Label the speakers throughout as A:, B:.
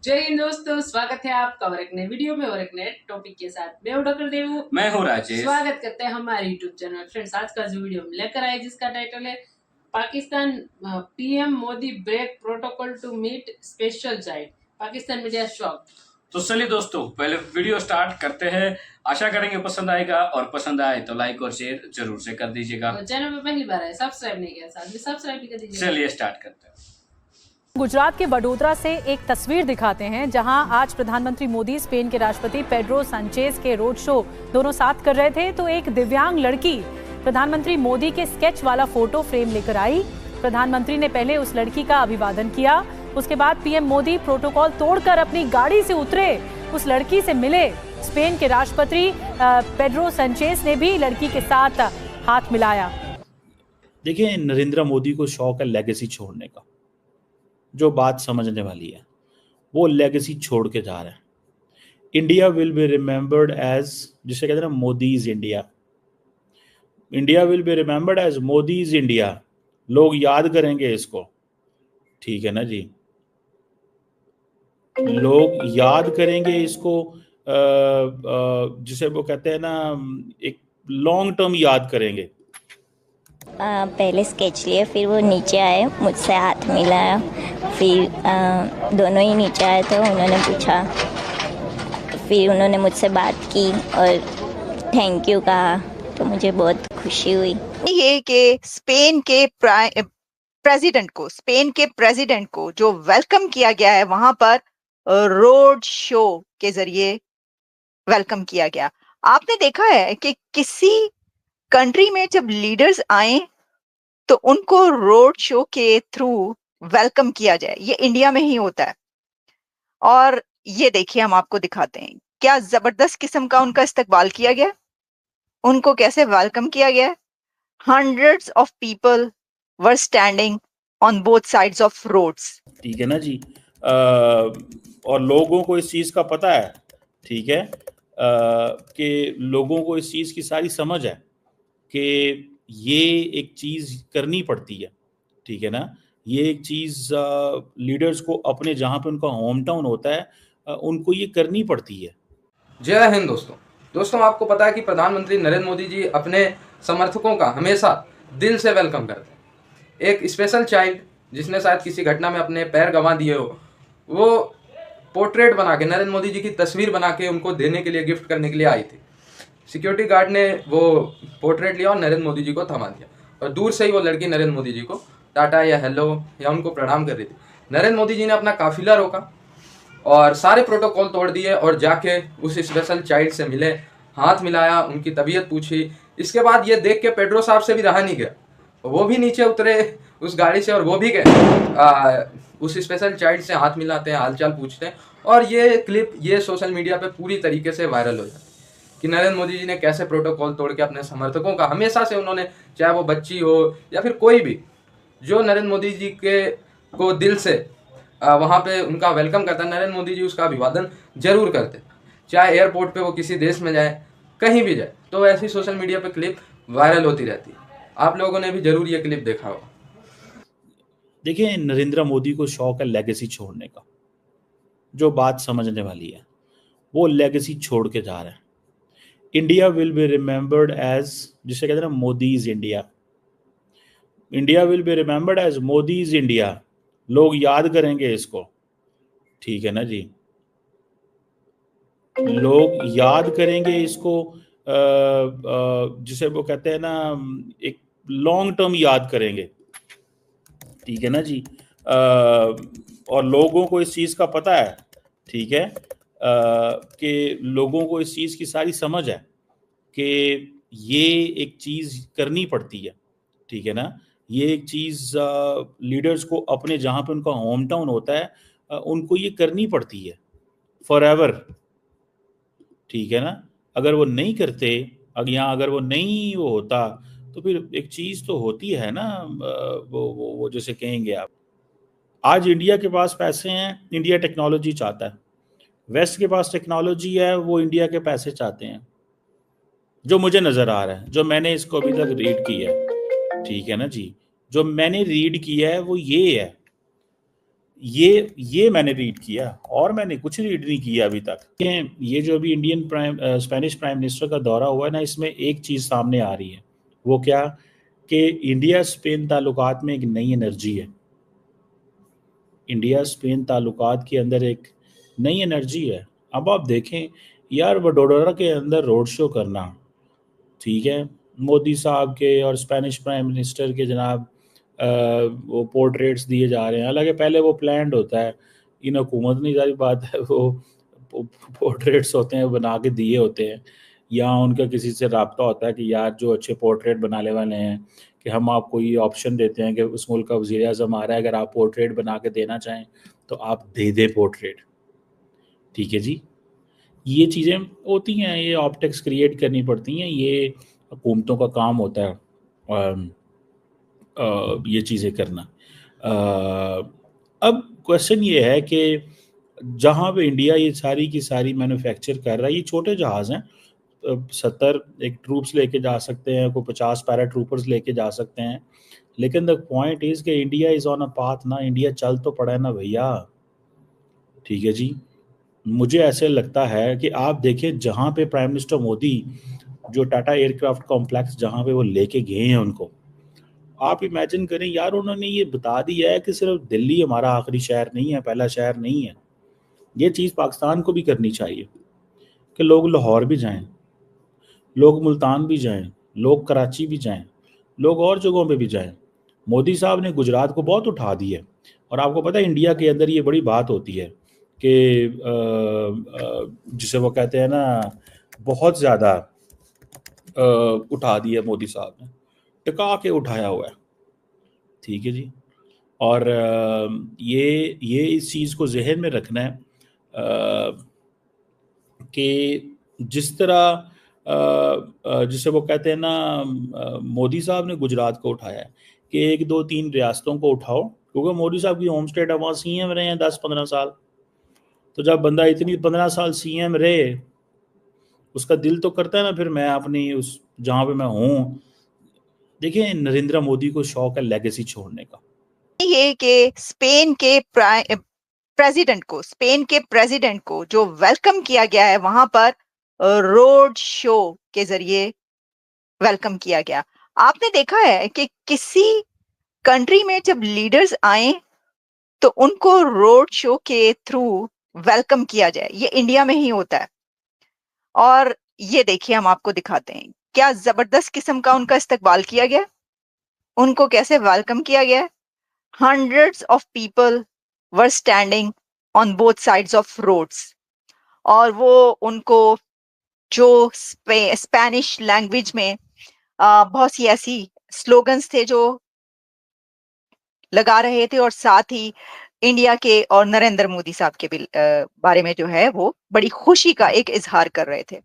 A: जय हिंद दोस्तों, स्वागत है आपका और एक नए वीडियो में और एक नए टॉपिक के साथ। मैं हूं डॉक्टर देवू,
B: मैं हूं राजेश।
A: स्वागत करते हैं हमारे यूट्यूब चैनल। फ्रेंड्स, आज का जो वीडियो हम लेकर आए जिसका टाइटल है Pakistan PM Modi break protocol to meet special child, Pakistan media shock.
B: तो चलिए दोस्तों, पहले वीडियो स्टार्ट करते हैं। आशा करेंगे पसंद आएगा और पसंद आए तो लाइक और शेयर जरूर से कर दीजिएगा।
A: और चैनल में पहली बार है, सब्सक्राइब नहीं किया साथ में सब्सक्राइब भी कर दीजिएगा।
B: चलिए स्टार्ट करते हैं।
C: गुजरात के वडोदरा से एक तस्वीर दिखाते हैं जहां आज प्रधानमंत्री मोदी स्पेन के राष्ट्रपति पेड्रो सांचेज के रोड शो दोनों साथ कर रहे थे तो एक दिव्यांग लड़की प्रधानमंत्री मोदी के स्केच वाला फोटो फ्रेम लेकर आई। प्रधानमंत्री ने पहले उस लड़की का अभिवादन किया, उसके बाद पीएम मोदी प्रोटोकॉल तोड़कर अपनी गाड़ी से उतरे, उस लड़की से मिले। स्पेन के राष्ट्रपति पेड्रो सांचेज ने भी लड़की के साथ हाथ मिलाया।
D: देखिए, नरेंद्र मोदी को शौक है लेगेसी छोड़ने का। जो बात समझने वाली है, वो लेगेसी छोड़ के जा रहे हैं। India will be remembered as, जिसे कहते हैं ना, Modi is India. India will be remembered as Modi is India. लोग याद करेंगे इसको, ठीक है ना जी। लोग याद करेंगे इसको, जिसे वो कहते हैं ना, एक लॉन्ग टर्म याद करेंगे।
E: पहले स्केच लिए, फिर वो नीचे आए, मुझसे हाथ मिलाया, फिर दोनों ही नीचे आए थे। उन्होंने पूछा, फिर उन्होंने मुझसे बात की और थैंक यू कहा, तो मुझे बहुत खुशी हुई।
F: ये कि स्पेन के प्रेसिडेंट को जो वेलकम किया गया है वहां पर रोड शो के जरिए वेलकम किया गया। आपने देखा है कि किसी कंट्री में जब लीडर्स आए तो उनको रोड शो के थ्रू वेलकम किया जाए, ये इंडिया में ही होता है। और ये देखिए, हम आपको दिखाते हैं क्या जबरदस्त किस्म का उनका इस्तकबाल किया गया, उनको कैसे वेलकम किया गया। Hundreds of people were standing on both sides of roads.
D: ठीक है ना जी। और लोगों को इस चीज़ का पता है, ठीक है, कि लोगों को इस चीज़ की सारी समझ है कि ये एक चीज़ करनी पड़ती है, ठीक है ना। ये एक चीज़ लीडर्स को अपने जहाँ पे उनका होम टाउन होता है उनको ये करनी पड़ती है।
G: जय हिंद दोस्तों, आपको पता है कि प्रधानमंत्री नरेंद्र मोदी जी अपने समर्थकों का हमेशा दिल से वेलकम करते हैं। एक स्पेशल चाइल्ड जिसने शायद किसी घटना में अपने पैर गंवा दिए हो, वो पोर्ट्रेट बना के, नरेंद्र मोदी जी की तस्वीर बना के उनको देने के लिए, गिफ्ट करने के लिए आई थी। सिक्योरिटी गार्ड ने वो पोर्ट्रेट लिया और नरेंद्र मोदी जी को थमा दिया, और दूर से ही वो लड़की नरेंद्र मोदी जी को टाटा या हेलो या उनको प्रणाम कर रही थी। नरेंद्र मोदी जी ने अपना काफिला रोका और सारे प्रोटोकॉल तोड़ दिए और जाके उस स्पेशल चाइल्ड से मिले, हाथ मिलाया, उनकी तबीयत पूछी। इसके बाद ये देख के पेड्रो साहब से भी रहा नहीं गया, वो भी नीचे उतरे उस गाड़ी से और वो भी गए उस स्पेशल चाइल्ड से हाथ मिलाते हैं, हालचाल पूछते हैं। और ये क्लिप ये सोशल मीडिया पे पूरी तरीके से वायरल हो जाती है कि नरेंद्र मोदी जी ने कैसे प्रोटोकॉल तोड़ के अपने समर्थकों का, हमेशा से उन्होंने, चाहे वो बच्ची हो या फिर कोई भी, जो नरेंद्र मोदी जी के को दिल से वहाँ पे उनका वेलकम करता है, नरेंद्र मोदी जी उसका अभिवादन जरूर करते, चाहे एयरपोर्ट पे वो किसी देश में जाए, कहीं भी जाए, तो ऐसी सोशल मीडिया पे क्लिप वायरल होती रहती है। आप लोगों ने भी जरूर ये क्लिप देखा होगा।
D: देखिए, नरेंद्र मोदी को शौक है लेगेसी छोड़ने का। जो बात समझने वाली है, वो लेगेसी छोड़ के जा रहे हैं। India will be remembered as, जिसे कहते हैं ना, Modi is India. India will be remembered as Modi is India. लोग याद करेंगे इसको, ठीक है ना जी। लोग याद करेंगे इसको, जिसे वो कहते हैं ना, एक लॉन्ग टर्म याद करेंगे, ठीक है ना जी। और लोगों को इस चीज़ का पता है, ठीक है, कि लोगों को इस चीज़ की सारी समझ है कि ये एक चीज़ करनी पड़ती है, ठीक है ना। ये एक चीज़ लीडर्स को अपने जहाँ पे उनका होम टाउन होता है उनको ये करनी पड़ती है फॉरएवर, ठीक है ना। अगर वो नहीं करते, अगर वो नहीं वो होता, तो फिर एक चीज़ तो होती है ना, वो जैसे कहेंगे आप, आज इंडिया के पास पैसे हैं, इंडिया टेक्नोलॉजी चाहता है। वेस्ट के पास टेक्नोलॉजी है, वो इंडिया के पैसे चाहते हैं। जो मुझे नज़र आ रहा है, जो मैंने इसको अभी तक रीड किया है, ठीक है ना जी, जो मैंने रीड किया है वो ये है, ये मैंने रीड किया और मैंने कुछ रीड नहीं किया अभी तक। ये जो अभी स्पेनिश प्राइम मिनिस्टर का दौरा हुआ है ना, इसमें एक चीज़ सामने आ रही है, वो क्या कि इंडिया स्पेन ताल्लुकात में एक नई एनर्जी है। इंडिया स्पेन ताल्लुकात के अंदर एक नई एनर्जी है। अब आप देखें यार, वडोदरा के अंदर रोड शो करना, ठीक है, मोदी साहब के और स्पेनिश प्राइम मिनिस्टर के जनाब वो पोर्ट्रेट्स दिए जा रहे हैं। हालांकि पहले वो प्लान्ड होता है, इन हुकूमत नहीं, सारी बात है, वो पोर्ट्रेट्स होते हैं बना के दिए होते हैं, या उनका किसी से रब्ता होता है कि यार जो अच्छे पोर्ट्रेट बनाने वाले हैं कि हम आपको ये ऑप्शन देते हैं कि उस मुल्क का वज़ीर आज़म आ रहा है, अगर आप पोर्ट्रेट बना के देना चाहें तो आप दे दें पोर्ट्रेट, ठीक है जी। ये चीज़ें होती हैं, ये ऑप्टिक्स क्रिएट करनी पड़ती हैं, ये हुकूमतों का काम होता है ये चीज़ें करना। अब क्वेश्चन ये है कि जहाँ पे इंडिया ये सारी की सारी मैन्युफैक्चर कर रहा है, ये छोटे जहाज़ हैं, 70 एक ट्रूप्स लेके जा सकते हैं, कोई 50 पैरा ट्रूपर्स लेके जा सकते हैं, लेकिन द पॉइंट इज़ कि India is on a path ना, इंडिया चल तो पड़ा है ना भैया, ठीक है जी। मुझे ऐसे लगता है कि आप देखें जहाँ पे प्राइम मिनिस्टर मोदी जो टाटा एयरक्राफ्ट कॉम्प्लेक्स जहाँ पे वो लेके गए हैं उनको, आप इमेजिन करें यार, उन्होंने ये बता दिया है कि सिर्फ दिल्ली हमारा आखिरी शहर नहीं है, पहला शहर नहीं है। ये चीज़ पाकिस्तान को भी करनी चाहिए कि लोग लाहौर भी जाएं, लोग मुल्तान भी जाएं, लोग कराची भी जाएं, लोग और जगहों पे भी जाएं। मोदी साहब ने गुजरात को बहुत उठा दी है, और आपको पता है इंडिया के अंदर ये बड़ी बात होती है कि जिसे वो कहते हैं ना, बहुत ज़्यादा उठा दिया मोदी साहब ने, टिका के उठाया हुआ है, ठीक है जी। और ये इस चीज़ को जहन में रखना है कि जिस तरह जिसे वो कहते हैं ना, मोदी साहब ने गुजरात को उठाया है कि 1 2 3 रियासतों को उठाओ, क्योंकि मोदी साहब की होम स्टेट है, वहाँ सीएम रहे हैं 10-15 साल। तो जब बंदा इतनी 15 साल सीएम रहे, उसका दिल तो करता है ना फिर मैं अपनी उस जहाँ पे मैं हूँ। देखिए नरेंद्र मोदी को शौक है लेगेसी छोड़ने का।
F: ये कि स्पेन के प्रेसिडेंट को जो वेलकम किया गया है वहां पर रोड शो के जरिए वेलकम किया गया। आपने देखा है कि किसी कंट्री में जब लीडर्स आए तो उनको रोड शो के थ्रू वेलकम किया जाए, ये इंडिया में ही होता है। और ये देखिए हम आपको दिखाते हैं क्या जबरदस्त किस्म का उनका इस्तकबाल किया गया, उनको कैसे वेलकम किया गया। Hundreds of people were standing on both sides of roads, और वो उनको जो स्पेनिश लैंग्वेज में बहुत सी ऐसी स्लोगन्स थे जो लगा रहे थे, और साथ ही इंडिया के और नरेंद्र मोदी साहब के भी बारे में जो है वो बड़ी खुशी का एक इजहार कर रहे थे।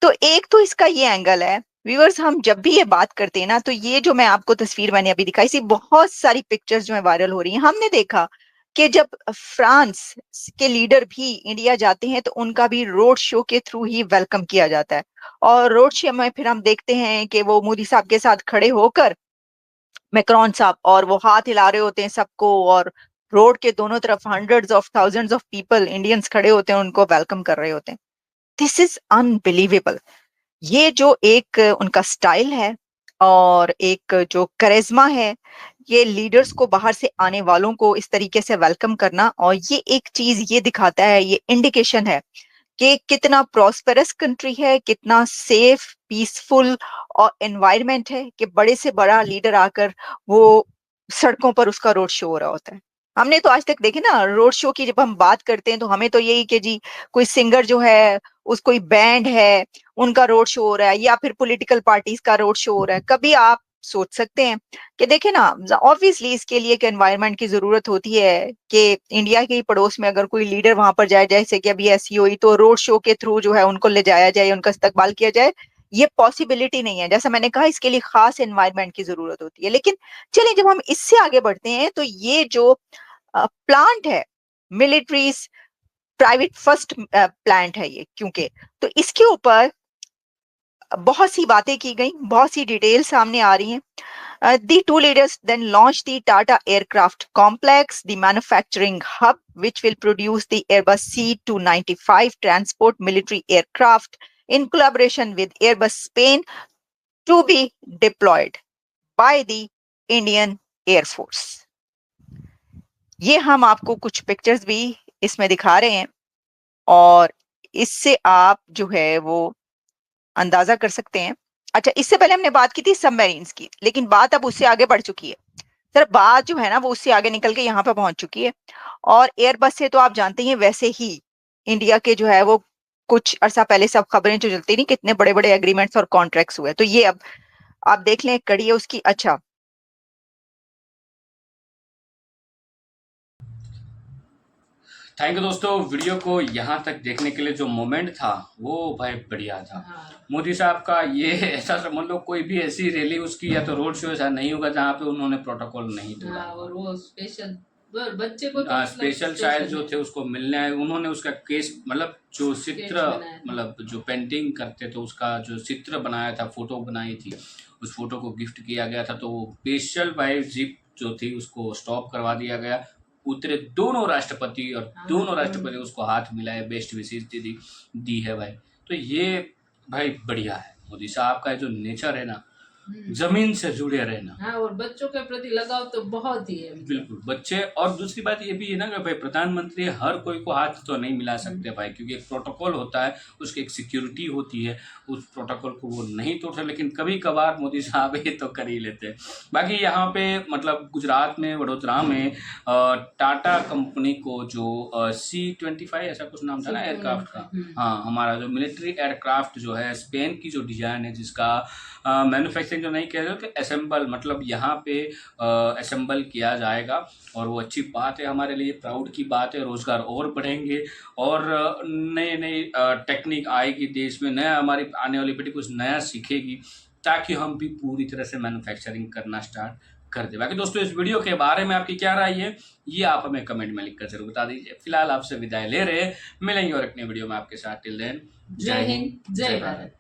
F: तो एक तो इसका ये एंगल है व्यूअर्स, हम जब भी ये बात करते हैं ना, तो ये जो मैं आपको तस्वीर मैंने अभी दिखाई, सी बहुत सारी पिक्चर्स जो है वायरल हो रही हैं। हमने देखा कि जब फ्रांस के लीडर भी इंडिया जाते हैं तो उनका भी रोड शो के थ्रू ही वेलकम किया जाता है, और रोड शो में फिर हम देखते हैं कि वो मोदी साहब के साथ खड़े होकर मैक्रोन साहब, और वो हाथ हिला रहे होते हैं सबको, और रोड के दोनों तरफ hundreds of thousands of people Indians खड़े होते हैं, उनको वेलकम कर रहे होते हैं। This is unbelievable. ये जो एक उनका स्टाइल है और एक जो करिश्मा है, ये लीडर्स को बाहर से आने वालों को इस तरीके से वेलकम करना, और ये एक चीज ये दिखाता है, ये इंडिकेशन है कि कितना प्रॉस्पेरस कंट्री है, कितना सेफ पीसफुल और एनवायरनमेंट है कि बड़े से बड़ा लीडर आकर वो सड़कों पर उसका रोड शो हो रहा होता है। हमने तो आज तक देखे ना रोड शो की, जब हम बात करते हैं तो हमें तो यही कि जी कोई सिंगर जो है, उस कोई बैंड है, उनका रोड शो हो रहा है, या फिर पॉलिटिकल पार्टीज का रोड शो हो रहा है। कभी आप सोच सकते हैं कि देखे ना, ऑब्वियसली इसके लिए एक एनवायरनमेंट की जरूरत होती है कि इंडिया के ही पड़ोस में अगर कोई लीडर वहां पर जाए, जैसे कि अभी ऐसी हुई, तो रोड शो के थ्रू जो है उनको ले जाया जाए, उनका इस्तकबाल किया जाए। ये पॉसिबिलिटी नहीं है, जैसा मैंने कहा, इसके लिए खास एनवायरनमेंट की जरूरत होती है। लेकिन चलिए जब हम इससे आगे बढ़ते हैं तो ये जो प्लांट है, मिलिट्री प्राइवेट फर्स्ट प्लांट है ये, क्योंकि तो इसके ऊपर बहुत सी बातें की गई, बहुत सी डिटेल सामने आ रही हैं। The two leaders then launched the Tata Aircraft Complex, the manufacturing hub, which will produce the Airbus C295 transport military aircraft in collaboration with Airbus Spain to be deployed by the Indian Air Force. ये हम आपको कुछ pictures भी इसमें दिखा रहे हैं और इससे आप जो है वो अंदाजा कर सकते हैं। अच्छा, इससे पहले हमने बात की थी सबमरीन्स की, लेकिन बात अब उससे आगे बढ़ चुकी है सर। बात जो है ना वो उससे आगे निकल के यहाँ पे पहुंच चुकी है। और एयरबस से तो आप जानते हैं वैसे ही इंडिया के जो है वो कुछ अरसा पहले सब खबरें जो चलती नहीं, कितने बड़े बड़े एग्रीमेंट्स और कॉन्ट्रैक्ट्स हुए। तो ये अब आप देख लें, कड़ी है उसकी। अच्छा,
B: थैंक यू दोस्तों, वीडियो को यहाँ तक देखने के लिए। जो मोमेंट था वो भाई बढ़िया था।
A: हाँ।
B: मोदी साहब का ये ऐसा समझ लो कोई भी ऐसी रैली उसकी या तो रोड शो ऐसा नहीं होगा जहाँ पे उन्होंने प्रोटोकॉल नहीं तोड़ा।
A: हाँ, और वो स्पेशल बच्चे को तो
B: स्पेशल चाइल्ड जो थे उसको मिलने आए, उन्होंने उसका केस मतलब जो चित्र मतलब जो पेंटिंग करते थे उसका जो चित्र बनाया था, फोटो बनाई थी, उस फोटो को गिफ्ट किया गया था। तो स्पेशल बाइक जीप जो थी उसको स्टॉप करवा दिया गया। उतरे दोनों राष्ट्रपति और दोनों राष्ट्रपति उसको हाथ मिलाए, बेस्ट विशेष दी है भाई। तो ये भाई बढ़िया है। मोदी साहब का जो नेचर है ना, जमीन से जुड़े रहना।
A: हाँ, और बच्चों के प्रति लगाव तो बहुत ही है।
B: बिल्कुल, बच्चे। और दूसरी बात ये भी है ना कि भाई प्रधानमंत्री हर कोई को हाथ तो नहीं मिला सकते भाई, क्योंकि एक प्रोटोकॉल होता है, उसकी एक सिक्योरिटी होती है, उस प्रोटोकॉल को वो नहीं तोड़ सकते। लेकिन कभी कभार मोदी साहब ये तो कर ही लेते हैं। बाकी यहाँ पे मतलब गुजरात में वडोदरा में टाटा कंपनी को जो C25 ऐसा कुछ नाम था ना एयरक्राफ्ट का, हाँ, हमारा जो मिलिट्री एयरक्राफ्ट जो है स्पेन की जो डिजाइन है, जिसका मैन्युफैक्चरिंग जो नहीं कह रहे हो कि असेंबल, मतलब यहाँ पे असेंबल किया जाएगा। और वो अच्छी बात है, हमारे लिए प्राउड की बात है। रोजगार और बढ़ेंगे और नई नई टेक्निक आएगी देश में, नया हमारी आने वाली पीढ़ी कुछ नया सीखेगी, ताकि हम भी पूरी तरह से मैन्युफैक्चरिंग करना स्टार्ट कर दे। बाकी दोस्तों इस वीडियो के बारे में आपकी क्या राय है ये आप हमें कमेंट में लिखकर जरूर बता दीजिए। फिलहाल आपसे विदाई ले रहे, मिलेंगे और अपने वीडियो में आपके साथ। टिल देन,
A: जय हिंद, जय भारत।